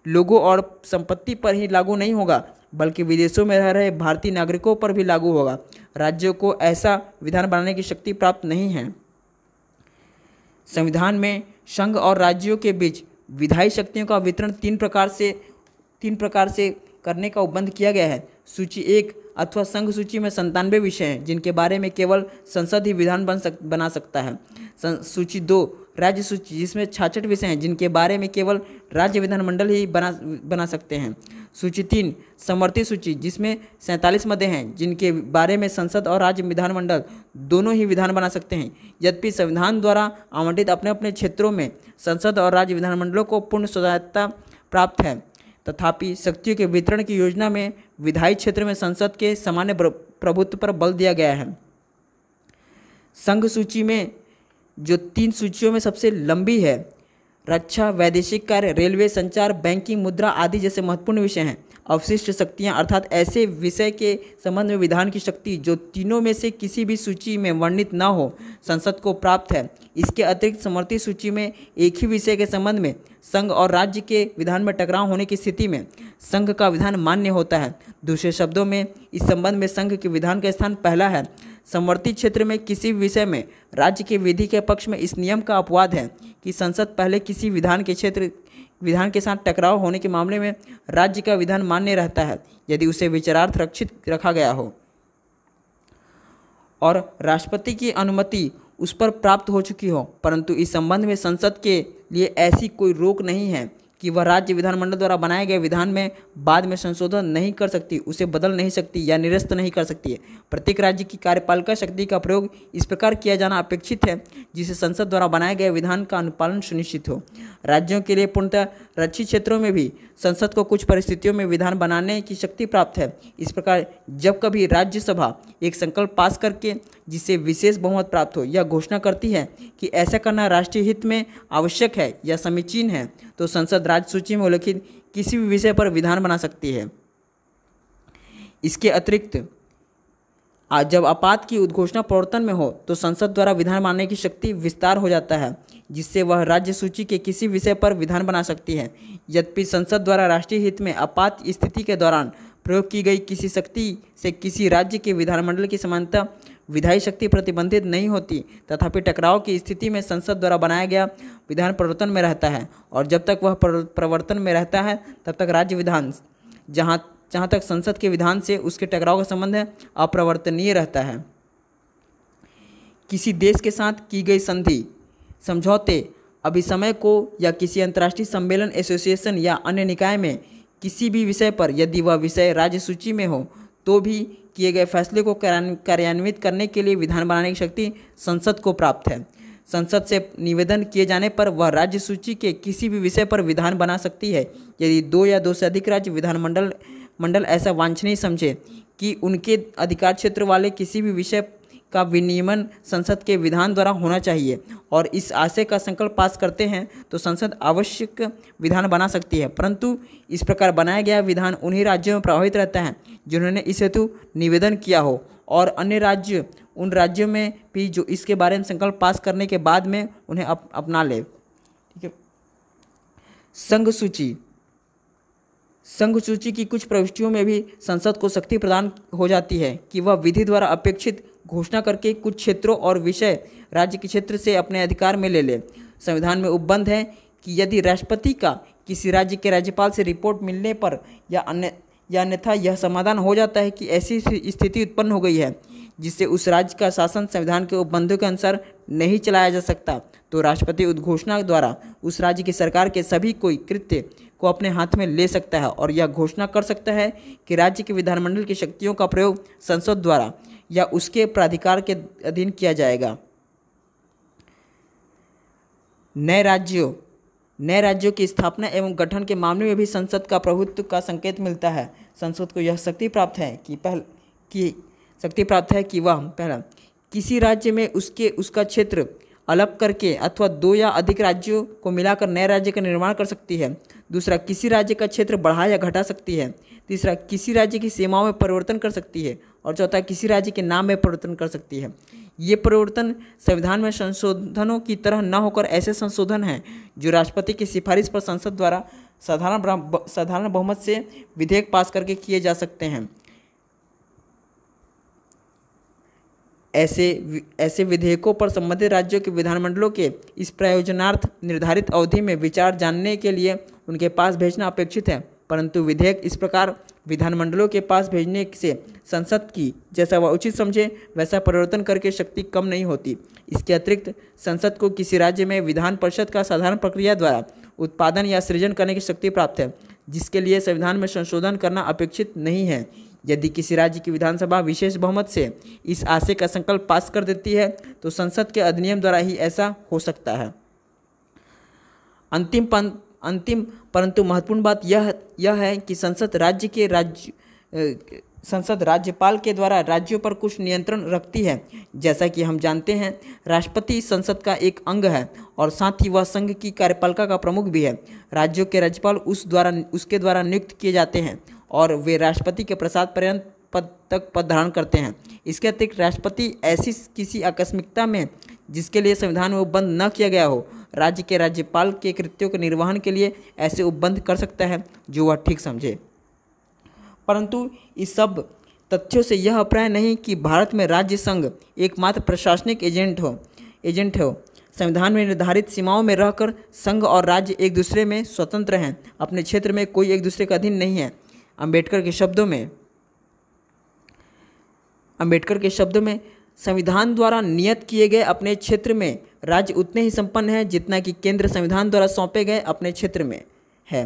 लोगों और संपत्ति पर ही लागू नहीं होगा बल्कि विदेशों में रह रहे भारतीय नागरिकों पर भी लागू होगा। राज्यों को ऐसा विधान बनाने की शक्ति प्राप्त नहीं है। संविधान में संघ और राज्यों के बीच विधायी शक्तियों का वितरण तीन प्रकार से करने का उपबंध किया गया है। सूची 1 अथवा संघ सूची में 97 विषय हैं जिनके बारे में केवल संसद ही विधान बना सकता है। सूची 2 राज्य सूची जिसमें 66 विषय हैं जिनके बारे में केवल राज्य विधानमंडल ही बना सकते हैं। सूची 3 समवर्ती सूची जिसमें 47 मदें हैं जिनके बारे में संसद और राज्य विधानमंडल दोनों ही विधान बना सकते हैं। यद्यपि संविधान द्वारा आवंटित अपने अपने क्षेत्रों में संसद और राज्य विधानमंडलों को पूर्ण स्वायत्तता प्राप्त है, तथापि शक्तियों के वितरण की योजना में विधायी क्षेत्र में संसद के सामान्य प्रभुत्व पर बल दिया गया है। संघ सूची में जो 3 सूचियों में सबसे लंबी है, रक्षा, वैदेशिक कार्य, रेलवे, संचार, बैंकिंग, मुद्रा आदि जैसे महत्वपूर्ण विषय हैं। अवशिष्ट शक्तियां अर्थात ऐसे विषय के संबंध में विधान की शक्ति जो तीनों में से किसी भी सूची में वर्णित न हो, संसद को प्राप्त है। इसके अतिरिक्त समवर्ती सूची में एक ही विषय के संबंध में संघ और राज्य के विधान में टकराव होने की स्थिति में संघ का विधान मान्य होता है। दूसरे शब्दों में इस संबंध में संघ के विधान का स्थान पहला है। समवर्ती क्षेत्र में किसी विषय में राज्य के विधि के पक्ष में इस नियम का अपवाद है कि संसद पहले किसी विधान के साथ टकराव होने के मामले में राज्य का विधान मान्य रहता है यदि उसे विचारार्थ रखा गया हो और राष्ट्रपति की अनुमति उस पर प्राप्त हो चुकी हो। परंतु इस संबंध में संसद के लिए ऐसी कोई रोक नहीं है कि वह राज्य विधानमंडल द्वारा बनाए गए विधान में बाद में संशोधन नहीं कर सकती, उसे बदल नहीं सकती या निरस्त नहीं कर सकती है। प्रत्येक राज्य की कार्यपालिका शक्ति का प्रयोग इस प्रकार किया जाना अपेक्षित है जिससे संसद द्वारा बनाए गए विधान का अनुपालन सुनिश्चित हो। राज्यों के लिए पूर्णतः रक्षित क्षेत्रों में भी संसद को कुछ परिस्थितियों में विधान बनाने की शक्ति प्राप्त है। इस प्रकार जब कभी राज्यसभा एक संकल्प पास करके जिससे विशेष बहुमत प्राप्त हो यह घोषणा करती है कि ऐसा करना राष्ट्रीय हित में आवश्यक है या समीचीन है, तो संसद राज्य सूची में उल्लिखित किसी भी विषय पर विधान बना सकती है। इसके अतिरिक्त जब आपात की उद्घोषणा प्रवर्तन में हो तो संसद द्वारा विधान बनाने की शक्ति विस्तार हो जाता है जिससे वह राज्य सूची के किसी विषय पर विधान बना सकती है। यद्यपि संसद द्वारा राष्ट्रीय हित में आपात स्थिति के दौरान प्रयोग की गई किसी शक्ति से किसी राज्य के विधानमंडल की समानता विधायी शक्ति प्रतिबंधित नहीं होती, तथापि टकराव की स्थिति में संसद द्वारा बनाया गया विधान प्रवर्तन में रहता है और जब तक वह प्रवर्तन में रहता है तब तक राज्य विधान जहाँ तक संसद के विधान से उसके टकराव का संबंध है अप्रवर्तनीय रहता है। किसी देश के साथ की गई संधि, समझौते, अभिसमय को या किसी अंतर्राष्ट्रीय सम्मेलन, एसोसिएशन या अन्य निकाय में किसी भी विषय पर यदि वह विषय राज्य सूची में हो तो भी किए गए फैसले को कार्यान्वित करने के लिए विधान बनाने की शक्ति संसद को प्राप्त है। संसद से निवेदन किए जाने पर वह राज्य सूची के किसी भी विषय पर विधान बना सकती है यदि 2 या 2 से अधिक राज्य विधानमंडल ऐसा वांछनीय समझे कि उनके अधिकार क्षेत्र वाले किसी भी विषय का विनियमन संसद के विधान द्वारा होना चाहिए और इस आशय का संकल्प पास करते हैं तो संसद आवश्यक विधान बना सकती है, परंतु इस प्रकार बनाया गया विधान उन्हीं राज्यों में प्रभावित रहता है जिन्होंने इस हेतु निवेदन किया हो, और अन्य राज्य उन राज्यों में भी जो इसके बारे में संकल्प पास करने के बाद में उन्हें अपना ले। ठीक है। संघ सूची की कुछ प्रविष्टियों में भी संसद को शक्ति प्रदान हो जाती है कि वह विधि द्वारा अपेक्षित घोषणा करके कुछ क्षेत्रों और विषय राज्य के क्षेत्र से अपने अधिकार में ले ले। संविधान में उपबंध है कि यदि राष्ट्रपति का किसी राज्य के राज्यपाल से रिपोर्ट मिलने पर या अन्यथा यह समाधान हो जाता है कि ऐसी स्थिति उत्पन्न हो गई है जिससे उस राज्य का शासन संविधान के उपबंधों के अनुसार नहीं चलाया जा सकता, तो राष्ट्रपति उद्घोषणा द्वारा उस राज्य की सरकार के सभी कोई कृत्य को अपने हाथ में ले सकता है और यह घोषणा कर सकता है कि राज्य के विधानमंडल की शक्तियों का प्रयोग संसद द्वारा या उसके प्राधिकार के अधीन किया जाएगा। नए राज्यों की स्थापना एवं गठन के मामले में भी संसद का प्रभुत्व का संकेत मिलता है। संसद को यह शक्ति प्राप्त है कि वह पहला किसी राज्य में उसका क्षेत्र अलग करके अथवा दो या अधिक राज्यों को मिलाकर नए राज्य का निर्माण कर सकती है। दूसरा, किसी राज्य का क्षेत्र बढ़ा या घटा सकती है। तीसरा, किसी राज्य की सीमाओं में परिवर्तन कर सकती है। और चौथा, किसी राज्य के नाम में परिवर्तन कर सकती है। ये परिवर्तन संविधान में संशोधनों की तरह न होकर ऐसे संशोधन हैं जो राष्ट्रपति की सिफारिश पर संसद द्वारा साधारण बहुमत से विधेयक पास करके किए जा सकते हैं। ऐसे विधेयकों पर संबंधित राज्यों के विधानमंडलों के इस प्रयोजनार्थ निर्धारित अवधि में विचार जानने के लिए उनके पास भेजना अपेक्षित है, परंतु विधेयक इस प्रकार विधानमंडलों के पास भेजने से संसद की जैसा वह उचित समझे वैसा परिवर्तन करके शक्ति कम नहीं होती। इसके अतिरिक्त संसद को किसी राज्य में विधान परिषद का साधारण प्रक्रिया द्वारा उत्पादन या सृजन करने की शक्ति प्राप्त है, जिसके लिए संविधान में संशोधन करना अपेक्षित नहीं है। यदि किसी राज्य की विधानसभा विशेष बहुमत से इस आशय का संकल्प पास कर देती है तो संसद के अधिनियम द्वारा ही ऐसा हो सकता है। अंतिम परंतु महत्वपूर्ण बात यह है कि संसद राज्यपाल के द्वारा राज्यों पर कुछ नियंत्रण रखती है। जैसा कि हम जानते हैं, राष्ट्रपति संसद का एक अंग है और साथ ही वह संघ की कार्यपालिका का प्रमुख भी है। राज्यों के राज्यपाल उसके द्वारा नियुक्त किए जाते हैं और वे राष्ट्रपति के प्रसाद पर्यंत पद धारण करते हैं। इसके अतिरिक्त राष्ट्रपति ऐसी किसी आकस्मिकता में जिसके लिए संविधान में उपबंध न किया गया हो, राज्य के राज्यपाल के कृत्यों के निर्वहन के लिए ऐसे उपबंध कर सकता है जो वह ठीक समझे। परंतु इस सब तथ्यों से यह अभिप्राय नहीं कि भारत में राज्य संघ एकमात्र प्रशासनिक एजेंट हो। संविधान में निर्धारित सीमाओं में रहकर संघ और राज्य एक दूसरे में स्वतंत्र हैं, अपने क्षेत्र में कोई एक दूसरे का अधीन नहीं है। अंबेडकर के शब्दों में संविधान द्वारा नियत किए गए अपने क्षेत्र में राज्य उतने ही संपन्न हैं जितना कि केंद्र संविधान द्वारा सौंपे गए अपने क्षेत्र में है।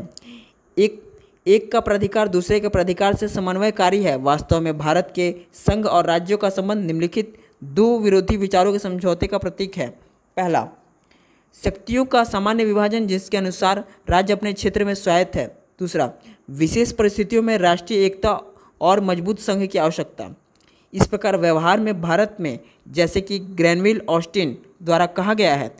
एक का प्राधिकार दूसरे के प्राधिकार से समन्वयकारी है। वास्तव में भारत के संघ और राज्यों का संबंध निम्नलिखित दो विरोधी विचारों के समझौते का प्रतीक है। पहला, शक्तियों का सामान्य विभाजन जिसके अनुसार राज्य अपने क्षेत्र में स्वायत्त है। दूसरा, विशेष परिस्थितियों में राष्ट्रीय एकता और मजबूत संघ की आवश्यकता। इस प्रकार व्यवहार में भारत में, जैसे कि ग्रैनविल ऑस्टिन द्वारा कहा गया है,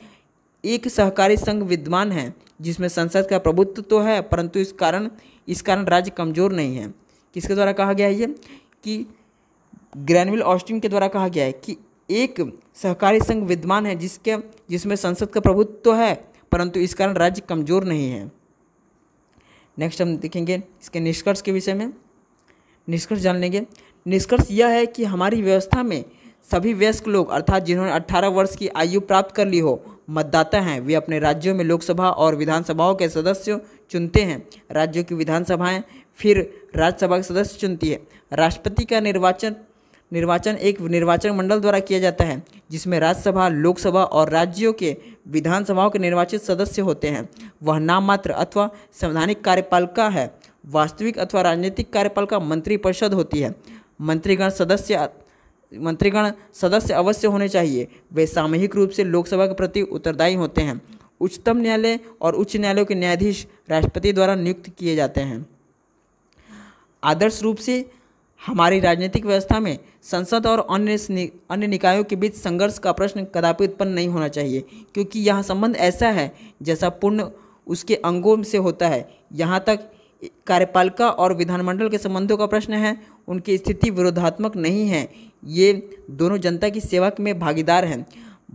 एक सहकारी संघ विद्यमान है जिसमें संसद का प्रभुत्व तो है परंतु इस कारण राज्य कमजोर नहीं है। किसके द्वारा कहा गया है ये? कि ग्रैनविल ऑस्टिन के द्वारा कहा गया है कि एक सहकारी संघ विद्यमान है जिसमें संसद का प्रभुत्व तो है परंतु इस कारण राज्य कमजोर नहीं है। नेक्स्ट हम देखेंगे इसके निष्कर्ष के विषय में। निष्कर्ष जान लेंगे। निष्कर्ष यह है कि हमारी व्यवस्था में सभी वयस्क लोग अर्थात जिन्होंने 18 वर्ष की आयु प्राप्त कर ली हो मतदाता हैं। वे अपने राज्यों में लोकसभा और विधानसभाओं के सदस्य चुनते हैं। राज्यों की विधानसभाएं फिर राज्यसभा के सदस्य चुनती है। राष्ट्रपति का निर्वाचन एक निर्वाचन मंडल द्वारा किया जाता है जिसमें राज्यसभा, लोकसभा और राज्यों के विधानसभाओं के निर्वाचित सदस्य होते हैं। वह नाम मात्र अथवा संवैधानिक कार्यपालिका है। वास्तविक अथवा राजनीतिक कार्यपालिका मंत्रिपरिषद होती है। मंत्रीगण सदस्य अवश्य होने चाहिए। वे सामूहिक रूप से लोकसभा के प्रति उत्तरदायी होते हैं। उच्चतम न्यायालय और उच्च न्यायालयों के न्यायाधीश राष्ट्रपति द्वारा नियुक्त किए जाते हैं। आदर्श रूप से हमारी राजनीतिक व्यवस्था में संसद और अन्य निकायों के बीच संघर्ष का प्रश्न कदापि उत्पन्न नहीं होना चाहिए, क्योंकि यह संबंध ऐसा है जैसा पूर्ण उसके अंगों से होता है। यहाँ तक कार्यपालिका और विधानमंडल के संबंधों का प्रश्न है, उनकी स्थिति विरोधात्मक नहीं है। ये दोनों जनता की सेवा में भागीदार हैं।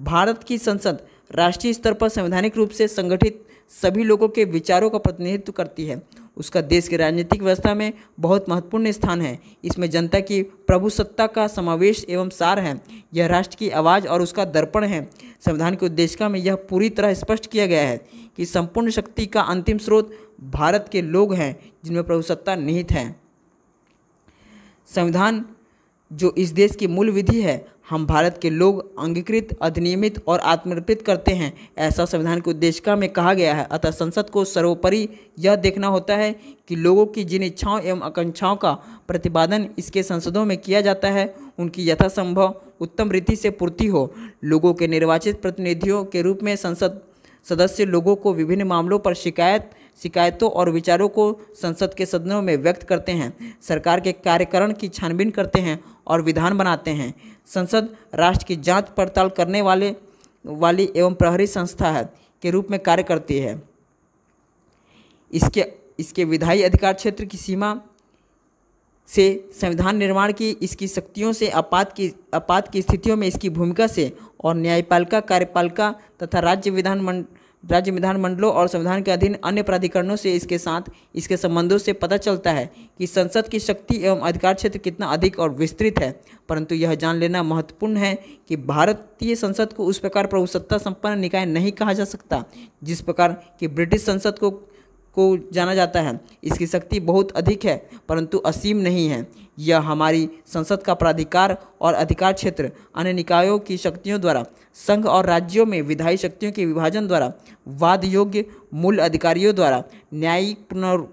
भारत की संसद राष्ट्रीय स्तर पर संवैधानिक रूप से संगठित सभी लोगों के विचारों का प्रतिनिधित्व करती है। उसका देश की राजनीतिक व्यवस्था में बहुत महत्वपूर्ण स्थान है। इसमें जनता की प्रभुसत्ता का समावेश एवं सार है। यह राष्ट्र की आवाज़ और उसका दर्पण है। संविधान के उद्देशिका में यह पूरी तरह स्पष्ट किया गया है कि संपूर्ण शक्ति का अंतिम स्रोत भारत के लोग हैं, जिनमें प्रभुसत्ता निहित है। संविधान जो इस देश की मूल विधि है, हम भारत के लोग अंगीकृत, अधिनियमित और आत्मर्पित करते हैं, ऐसा संविधान की उद्देशिका में कहा गया है। अतः संसद को सर्वोपरि यह देखना होता है कि लोगों की जिन इच्छाओं एवं आकांक्षाओं का प्रतिपादन इसके संसदों में किया जाता है, उनकी यथासंभव उत्तम रीति से पूर्ति हो। लोगों के निर्वाचित प्रतिनिधियों के रूप में संसद सदस्य लोगों को विभिन्न मामलों पर शिकायतों और विचारों को संसद के सदनों में व्यक्त करते हैं, सरकार के कार्यकरण की छानबीन करते हैं और विधान बनाते हैं। संसद राष्ट्र की जांच पड़ताल करने वाली एवं प्रहरी संस्था है के रूप में कार्य करती है। इसके विधायी अधिकार क्षेत्र की सीमा से संविधान निर्माण की इसकी शक्तियों से आपात की स्थितियों में इसकी भूमिका से और न्यायपालिका, कार्यपालिका तथा राज्य विधानमंडलों और संविधान के अधीन अन्य प्राधिकरणों से इसके साथ इसके संबंधों से पता चलता है कि संसद की शक्ति एवं अधिकार क्षेत्र कितना अधिक और विस्तृत है। परंतु यह जान लेना महत्वपूर्ण है कि भारतीय संसद को उस प्रकार प्रभुसत्ता संपन्न निकाय नहीं कहा जा सकता जिस प्रकार की ब्रिटिश संसद को जाना जाता है। इसकी शक्ति बहुत अधिक है, परंतु असीम नहीं है। यह हमारी संसद का प्राधिकार और अधिकार क्षेत्र अन्य निकायों की शक्तियों द्वारा, संघ और राज्यों में विधायी शक्तियों के विभाजन द्वारा, वाद योग्य मूल अधिकारियों द्वारा, न्यायिक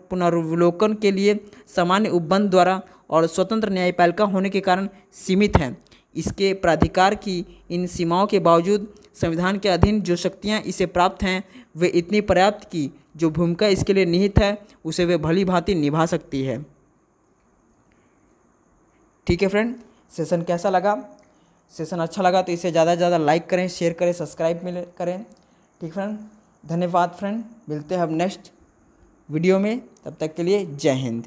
पुनर्विलोकन के लिए सामान्य उपबंध द्वारा और स्वतंत्र न्यायपालिका होने के कारण सीमित है। इसके प्राधिकार की इन सीमाओं के बावजूद संविधान के अधीन जो शक्तियाँ इसे प्राप्त हैं, वे इतनी पर्याप्त की जो भूमिका इसके लिए निहित है उसे वे भली भांति निभा सकती है। ठीक है फ्रेंड, सेशन कैसा लगा? सेशन अच्छा लगा तो इसे ज़्यादा से ज़्यादा लाइक करें, शेयर करें, सब्सक्राइब करें। ठीक फ्रेंड, धन्यवाद फ्रेंड। मिलते हैं अब नेक्स्ट वीडियो में, तब तक के लिए जय हिंद।